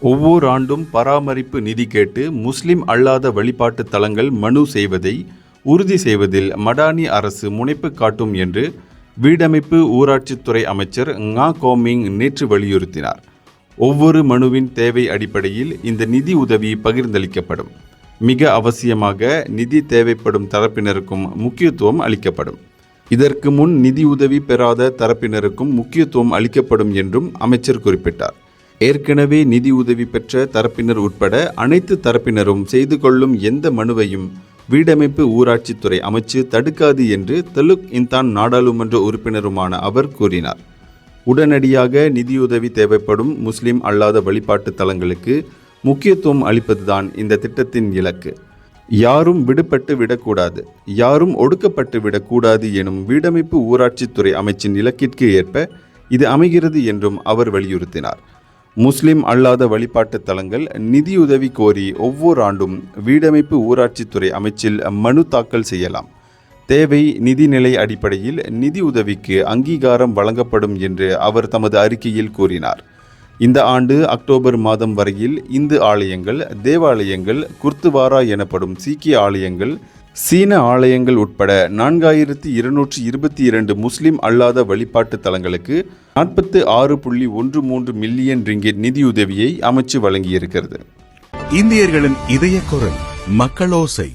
ஒவ்வொரு ஆண்டும் பராமரிப்பு நிதி கேட்டு முஸ்லிம் அல்லாத வழிபாட்டு தலங்கள் மனு செய்வதை உறுதி செய்வதில் மடானி அரசு முனைப்பு காட்டும் என்று வீடமைப்பு ஊராட்சித்துறை அமைச்சர் ngா கோமிங் நேற்று வலியுறுத்தினார். ஒவ்வொரு மனுவின் தேவை அடிப்படையில் இந்த நிதி உதவி பகிர்ந்தளிக்கப்படும். மிக அவசியமாக நிதி தேவைப்படும் தரப்பினருக்கும் முக்கியத்துவம் அளிக்கப்படும். இதற்கு முன் நிதியுதவி பெறாத தரப்பினருக்கும் முக்கியத்துவம் அளிக்கப்படும் என்றும் அமைச்சர் குறிப்பிட்டார். ஏற்கனவே நிதி உதவி பெற்ற தரப்பினர் உட்பட அனைத்து தரப்பினரும் செய்து கொள்ளும் எந்த மனுவையும் வீடமைப்பு ஊராட்சித்துறை அமைச்சு தடுக்காது என்று தெலுக் இந்தான் நாடாளுமன்ற உறுப்பினருமான அவர் கூறினார். உடனடியாக நிதியுதவி தேவைப்படும் முஸ்லிம் அல்லாத வழிபாட்டு தலங்களுக்கு முக்கியத்துவம் அளிப்பதுதான் இந்த திட்டத்தின் இலக்கு. யாரும் விடுபட்டு விடக்கூடாது, யாரும் ஒடுக்கப்பட்டு விடக்கூடாது எனும் வீடமைப்பு ஊராட்சித்துறை அமைச்சின் இலக்கிற்கு ஏற்ப இது அமைகிறது என்றும் அவர் வலியுறுத்தினார். முஸ்லிம் அல்லாத வழிபாட்டு தலங்கள் நிதியுதவி கோரி ஒவ்வொரு ஆண்டும் வீடமைப்பு ஊராட்சித்துறை அமைச்சில் மனு தாக்கல் செய்யலாம். தேவை நிதிநிலை அடிப்படையில் நிதி உதவிக்கு அங்கீகாரம் வழங்கப்படும் என்று அவர் தமது அறிக்கையில் கூறினார். இந்த ஆண்டு அக்டோபர் மாதம் வரையில் இந்து ஆலயங்கள், தேவாலயங்கள், குர்துவாரா எனப்படும் சீக்கிய ஆலயங்கள், சீன ஆலயங்கள் உட்பட 4222 முஸ்லிம் அல்லாத வழிபாட்டு தலங்களுக்கு 46.13 மில்லியன் ரிங்கிட் நிதியுதவியை அமைச்சு வழங்கியிருக்கிறது. இந்தியர்களின் இதய குரல் மக்களோசை.